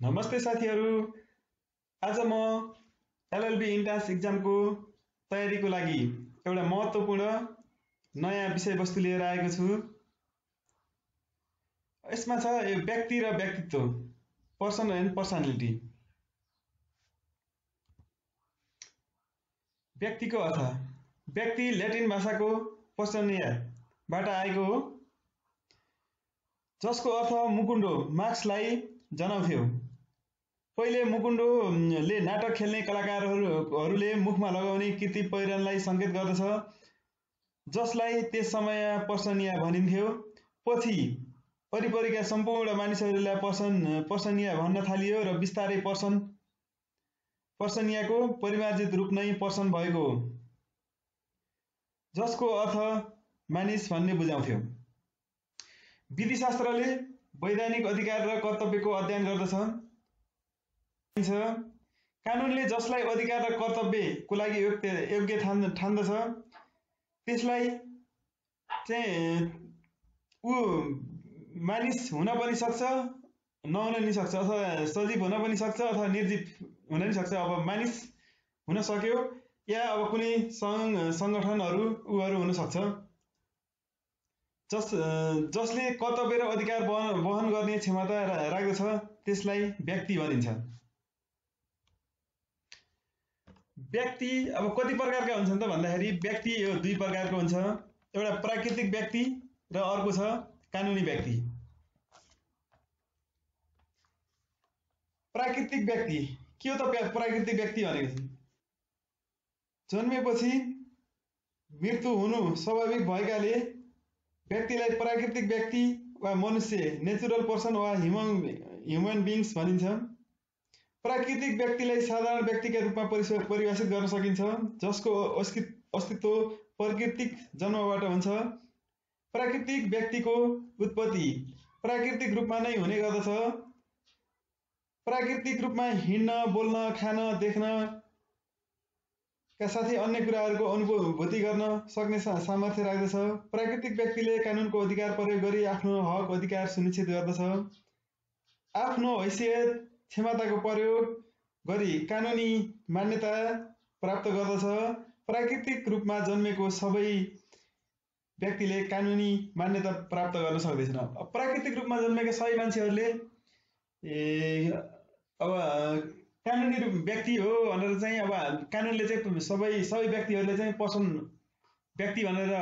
नमस्ते साथीहरू। आज म एलएलबी इन्ट्रान्स एक्जामको तयारीको लागि एउटा महत्त्वपूर्ण नयाँ विषयवस्तु लिएर आएको छु। यसमा छ व्यक्ति र व्यक्तित्व, पर्सन एन्ड पर्सनालिटी। व्यक्तिको अर्थ, व्यक्ति ल्याटिन भाषाको पर्सनियाबाट आएको हो, जसको अर्थ मुकुन्डो मार्क्सलाई जनाउँथ्यो। पहिले मुकुन्डोले नाटक खेल्ने कलाकारहरूले मुखमा लगाउने कृति पहिरनलाई सङ्केत गर्दछ, जसलाई त्यस समय पर्सनिया भनिन्थ्यो। पछि वरिपरिका सम्पूर्ण मानिसहरूलाई पर्सनिया भन्न थालियो र बिस्तारै पर्सनियाको परिमार्जित रूप नै पर्सन भएको हो, जसको अर्थ मानिस भन्ने बुझाउँथ्यो। विधिशास्त्रले वैधानिक अधिकार र कर्तव्यको अध्ययन गर्दछ। कानुनले जसलाई अधिकार र कर्तव्यको लागि योग्य ठान्दछ, त्यसलाई ऊ मानिस हुन पनि सक्छ, नहुन नि सक्छ, अथवा सजीव हुन पनि सक्छ अथवा निर्जीव हुन नि सक्छ। अब मानिस हुन सक्यो या अब कुनै सङ्गठनहरू हुन सक्छ, जसले कर्तव्य र अधिकार वहन गर्ने क्षमता राख्दछ, त्यसलाई व्यक्ति भनिन्छ। व्यक्ति अब कति प्रकारका हुन्छन् त भन्दाखेरि व्यक्ति यो दुई प्रकारको हुन्छ। एउटा प्राकृतिक व्यक्ति र अर्को छ कानुनी व्यक्ति। प्राकृतिक व्यक्ति के हो त? प्राकृतिक व्यक्ति भनेको जन्मेपछि मृत्यु हुनु स्वाभाविक भएकाले व्यक्तिलाई प्राकृतिक व्यक्ति वा मनुष्य, नेचुरल पर्सन वा ह्युमन बिङ्स भनिन्छ। प्राकृतिक व्यक्तिलाई साधारण व्यक्तिका रूपमा परिभाषित गर्न सकिन्छ, जसको अस्तित्व प्राकृतिक जन्मबाट हुन्छ। प्राकृतिक व्यक्तिको उत्पत्ति प्राकृतिक रूपमा नै हुने गर्दछ। प्राकृतिक रूपमा हिँड्न, बोल्न, खान, देख्न का साथै अन्य कुराहरूको अनुभूति गर्न सक्ने सामर्थ्य राख्दछ। प्राकृतिक व्यक्तिले कानुनको अधिकार प्रयोग गरी आफ्नो हक अधिकार सुनिश्चित गर्दछ। आफ्नो हैसियत क्षमताको प्रयोग गरी कानुनी मान्यता प्राप्त गर्दछ। प्राकृतिक रूपमा जन्मेको सबै व्यक्तिले कानुनी मान्यता प्राप्त गर्न सक्दैछन्। प्राकृतिक रूपमा जन्मेका सबै मान्छेहरूले अब कानुनी व्यक्ति हो भनेर चाहिँ अब कानुनले चाहिँ सबै व्यक्तिहरूले चाहिँ पर्सन व्यक्ति भनेर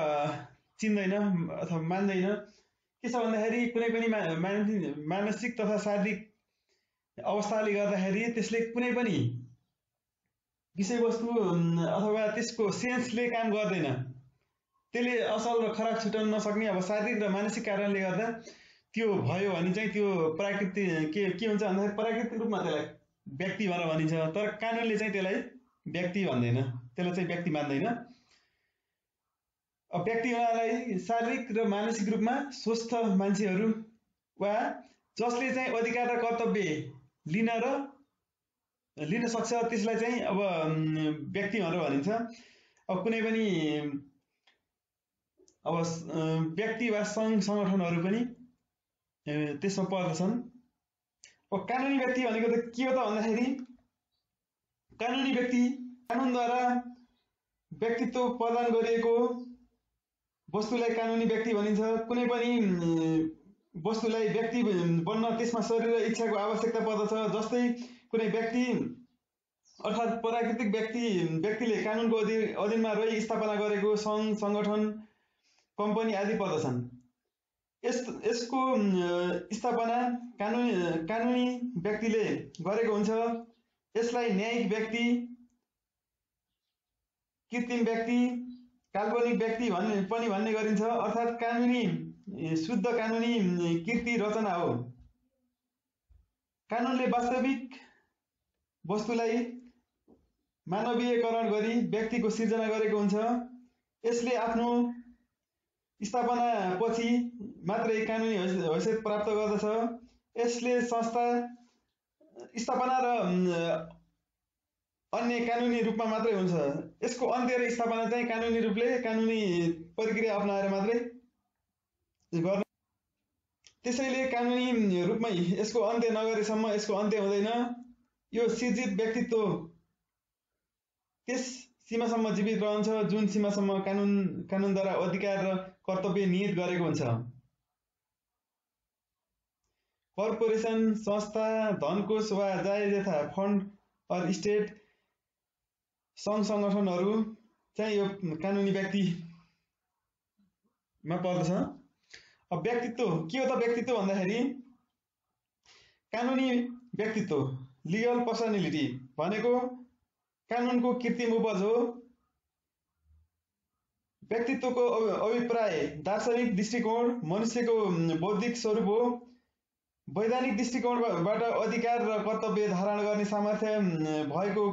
चिन्दैन अथवा मान्दैन। के छ भन्दाखेरि कुनै पनि मानसिक तथा शारीरिक अवस्थाले गर्दाखेरि त्यसले कुनै पनि विषयवस्तु अथवा त्यसको सेन्सले काम गर्दैन। त्यसले असल र खराब छुट्याउन नसक्ने अब शारीरिक र मानसिक कारणले गर्दा त्यो भयो भने चाहिँ त्यो प्राकृतिक के हुन्छ भन्दाखेरि प्राकृतिक रूपमा त्यसलाई व्यक्ति भनेर भनिन्छ। तर कानुनले चाहिँ त्यसलाई व्यक्ति भन्दैन, त्यसलाई चाहिँ व्यक्ति मान्दैन। अब व्यक्ति हुनलाई शारीरिक र मानसिक रूपमा स्वस्थ मान्छेहरू वा जसले चाहिँ अधिकार र कर्तव्य लिन सक्छ, त्यसलाई चाहिँ अब व्यक्ति भनेर भनिन्छ। अब कुनै पनि अब व्यक्ति वा सङ्गठनहरू पनि त्यसमा पर्दछन्। अब कानुनी व्यक्ति भनेको त के हो त भन्दाखेरि कानुनी व्यक्ति कानुनद्वारा व्यक्तित्व प्रदान गरिएको वस्तुलाई कानुनी व्यक्ति भनिन्छ। कुनै पनि वस्तुलाई व्यक्ति बन्न त्यसमा शरीर र इच्छाको आवश्यकता पर्दछ। जस्तै कुनै व्यक्ति अर्थात् प्राकृतिक व्यक्तिले कानुनको अधीनमा रही स्थापना गरेको सङ्घ, सङ्गठन, कम्पनी आदि पर्दछन्। यसको स्थापना कानुनी व्यक्तिले गरेको हुन्छ। यसलाई न्यायिक व्यक्ति, कृत्रिम व्यक्ति, काल्पनिक व्यक्ति पनि भन्ने गरिन्छ। अर्थात् शुद्ध कानुनी कृति रचना हो। कानुनले वास्तविक वस्तुलाई मानवीयकरण गरी व्यक्तिको सिर्जना गरेको हुन्छ। यसले आफ्नो स्थापना पछि मात्रै कानुनी हैसियत प्राप्त गर्दछ। यसले संस्था स्थापना र अन्य कानुनी रूपमा मात्रै हुन्छ। यसको अन्त्य र स्थापना चाहिँ कानुनी प्रक्रिया अपनाएर मात्रै गर्न। त्यसैले कानुनी रूपमा यसको अन्त्य नगरेसम्म यसको अन्त्य हुँदैन। यो सिर्जित व्यक्तित्व त्यस सीमासम्म जीवित रहन्छ जुन सीमासम्म कानुनद्वारा अधिकार र कर्तव्य निहित गरेको हुन्छ। कर्पोरेसन, संस्था, धनकोष वा जायज यथा फन्ड अर स्टेट सङ्घ सङ्गठनहरू चाहिँ यो कानुनी व्यक्तिमा पर्दछ। अब व्यक्तित्व के हो त? व्यक्तित्व भन्दाखेरि कानुनी व्यक्तित्व लिगल पर्सनालिटी भनेको कानुनको कृत्रिम उपज हो। व्यक्तित्वको अभिप्राय दार्शनिक दृष्टिकोण मनुष्यको बौद्धिक स्वरूप हो। वैधानिक दृष्टिकोणबाट अधिकार र कर्तव्य धारण गर्ने सामर्थ्य भएको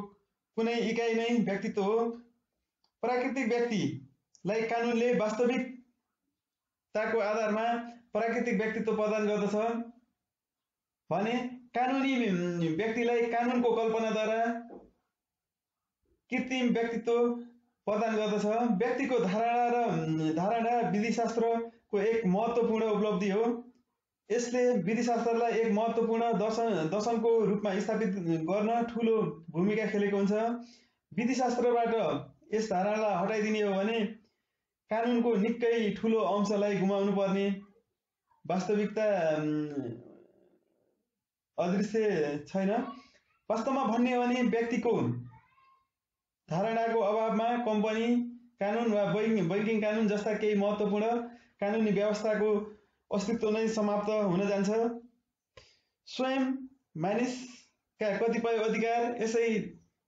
कुनै इकाइ नै व्यक्तित्व हो। प्राकृतिक व्यक्तिलाई कानुनले वास्तविकताको आधारमा प्राकृतिक व्यक्तित्व प्रदान गर्दछ भने कानुनी व्यक्तिलाई कानुनको कल्पनाद्वारा कृत्रिम व्यक्तित्व प्रदान गर्दछ। व्यक्तिको धारणा विधिशास्त्रको एक महत्त्वपूर्ण उपलब्धि हो। यसले विधिशास्त्रलाई एक महत्त्वपूर्ण दर्शनको रूपमा स्थापित गर्न ठूलो भूमिका खेलेको हुन्छ। विधिशास्त्रबाट यस धारणालाई हटाइदिने हो भने कानुनको निकै ठूलो अंशलाई गुमाउनु पर्ने वास्तविकता अदृश्य छैन। वास्तवमा भन्ने हो भने व्यक्तिको धारणाको अभावमा कम्पनी कानुन वा बैंकिङ कानुन जस्ता केही महत्त्वपूर्ण कानुनी व्यवस्थाको अस्तित्व नै समाप्त हुन जान्छ। स्वयं मानिसका कतिपय अधिकार यसै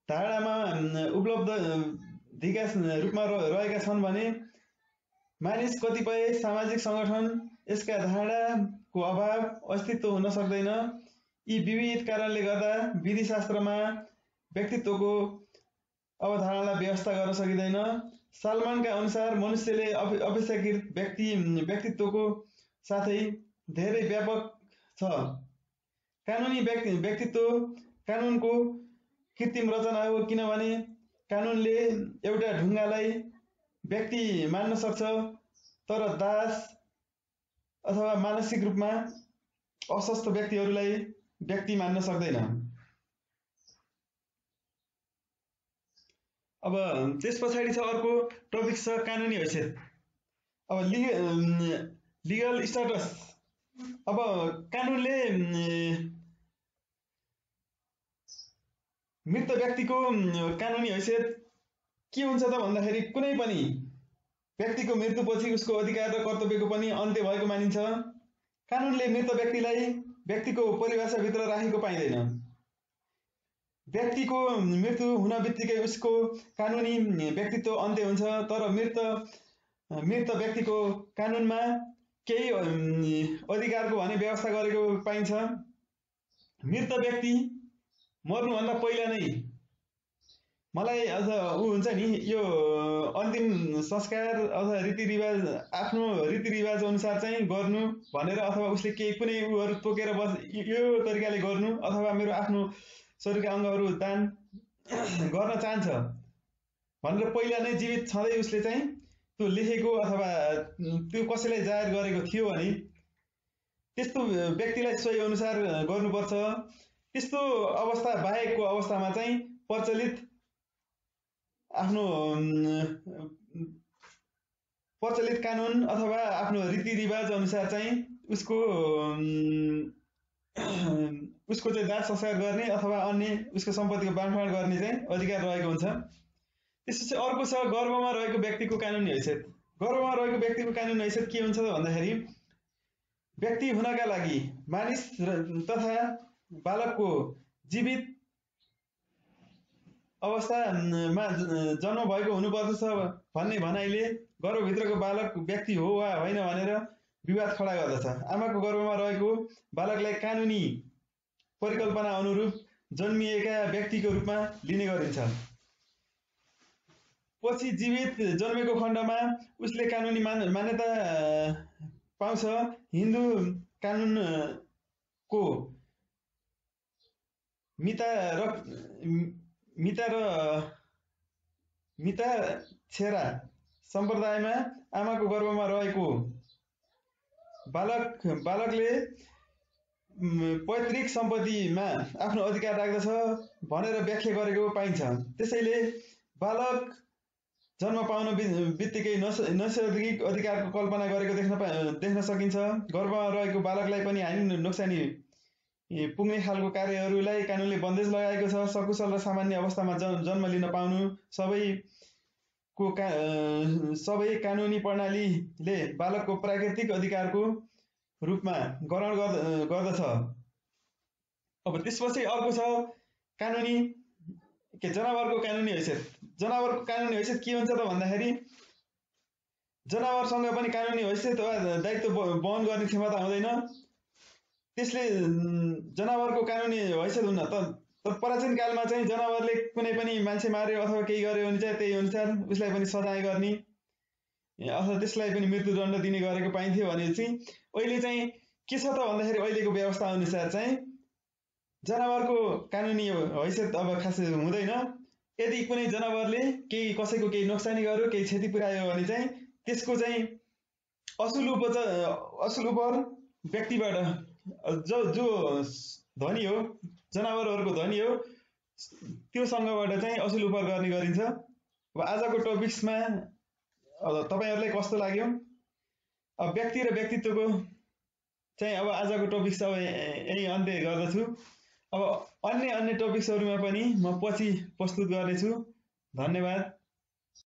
धारणामा उपलब्धिका रूपमा रहेका छन् भने मानिस कतिपय सामाजिक सङ्गठन यसका धारणाको अभाव अस्तित्व हुन सक्दैन। यी विविध कारणले गर्दा विधिशास्त्रमा व्यक्तित्वको अवधारणालाई व्यवस्था गर्न सकिँदैन। सालमानका अनुसार मनुष्यले अपेक्षाकृत व्यक्तित्वको साथै धेरै व्यापक छ। कानुनी व्यक्तित्व कानुनको कृत्रिम रचना हो किनभने कानुनले एउटा ढुङ्गालाई व्यक्ति मान्न सक्छ तर दास अथवा मानसिक रूपमा अस्वस्थ व्यक्तिहरूलाई व्यक्ति मान्न सक्दैन। अब त्यस पछाडि छ अर्को टपिक छ कानुनी हैसियत। अब लिगल स्ट्याटस। अब कानुनले मृत व्यक्तिको कानुनी हैसियत के हुन्छ त भन्दाखेरि कुनै पनि व्यक्तिको मृत्युपछि उसको अधिकार र कर्तव्यको पनि अन्त्य भएको मानिन्छ। कानुनले मृत व्यक्तिलाई व्यक्तिको परिभाषाभित्र राखेको पाइँदैन। व्यक्तिको मृत्यु हुन बित्तिकै उसको कानुनी व्यक्तित्व अन्त्य हुन्छ तर मृत व्यक्तिको कानुनमा केही अधिकारको भने व्यवस्था गरेको पाइन्छ। मृत व्यक्ति मर्नुभन्दा पहिला नै मलाई अझ हुन्छ नि यो अन्तिम संस्कार अथवा रीतिरिवाज आफ्नो रीतिरिवाज अनुसार चाहिँ गर्नु भनेर अथवा उसले केही कुनै उहरू तोकेर यो तरिकाले गर्नु अथवा मेरो आफ्नो शरीरका अङ्गहरू दान गर्न चाहन्छ भनेर पहिला नै जीवित छँदै उसले चाहिँ त्यो लेखेको अथवा त्यो कसैलाई जाहेर गरेको थियो भने त्यस्तो व्यक्तिलाई सोही अनुसार गर्नुपर्छ। त्यस्तो अवस्था बाहेकको अवस्थामा चाहिँ प्रचलित कानुन अथवा आफ्नो रीतिरिवाज अनुसार चाहिँ उसको चाहिँ दाह संस्कार गर्ने अथवा अन्य उसको सम्पत्तिको बाँडफाँड गर्ने चाहिँ अधिकार रहेको हुन्छ। त्यसपछि अर्को छ गर्भमा रहेको व्यक्तिको कानुनी हैसियत। गर्भमा रहेको व्यक्तिको कानुनी हैसियत के हुन्छ त भन्दाखेरि व्यक्ति हुनका लागि मानिस तथा बालकको जीवित अवस्थामा जन्म भएको हुनुपर्दछ भन्ने भनाइले गर्भभित्रको बालक व्यक्ति हो वा होइन भनेर विवाद खडा गर्दछ। आमाको गर्भमा रहेको बालकलाई कानुनी परिकल्पना अनुरूप जन्मिएका व्यक्तिको रूपमा लिने गरिन्छ। पछि जीवित जन्मेको खण्डमा उसले कानुनी मान्यता पाउँछ। हिन्दू कानुनको मिताक्षरा सम्प्रदायमा आमाको गर्भमा रहेको बालकले पैतृक सम्पत्तिमा आफ्नो अधिकार राख्दछ भनेर व्याख्या गरेको पाइन्छ। त्यसैले बालक जन्म पाउन बित्तिकै नैसर्गिक अधिकारको कल्पना गरेको देख्न सकिन्छ। गर्भमा रहेको बालकलाई पनि हानि नोक्सानी पुग्ने खालको कार्यहरूलाई कानुनले बन्देज लगाएको छ। सकुशल र सामान्य अवस्थामा जन्म लिन पाउनु सबै कानुनी प्रणालीले बालकको प्राकृतिक अधिकारको रूपमा ग्रहण गर्दछ। अब त्यसपछि अर्को छ कानुनी जनावरको कानुनी हैसियत। जनावरको कानुनी हैसियत के हुन्छ त भन्दाखेरि जनावरसँग पनि कानुनी हैसियत वा दायित्व वहन गर्ने क्षमता हुँदैन। त्यसले जनावरको कानुनी हैसियत हुन्न। तर प्राचीन कालमा चाहिँ जनावरले कुनै पनि मान्छे मार्यो अथवा केही गर्यो भने चाहिँ त्यही अनुसार उसलाई पनि सजाय गर्ने अथवा त्यसलाई पनि मृत्युदण्ड दिने गरेको पाइन्थ्यो भने चाहिँ अहिले चाहिँ के छ त भन्दाखेरि अहिलेको व्यवस्था अनुसार चाहिँ जनावरको कानुनी हैसियत अब खासै हुँदैन। यदि कुनै जनावरले कसैको केही नोक्सानी गर्यो केही क्षति पुर्यायो भने चाहिँ त्यसको चाहिँ असुल उपहर व्यक्तिबाट जो धनी हो जनावरहरूको धनी हो त्योसँगबाट चाहिँ असुल उपहर गर्ने गरिन्छ। अब आजको टपिक्समा तपाईहरुलाई कस्तो लाग्यो? अब व्यक्ति र व्यक्तित्वको चाहिँ अब आजको टपिक्स अब यही अन्त्य गर्दछु। अब अन्य टपिक्सहरुमा पनि म पछि प्रस्तुत गर्नेछु। धन्यवाद।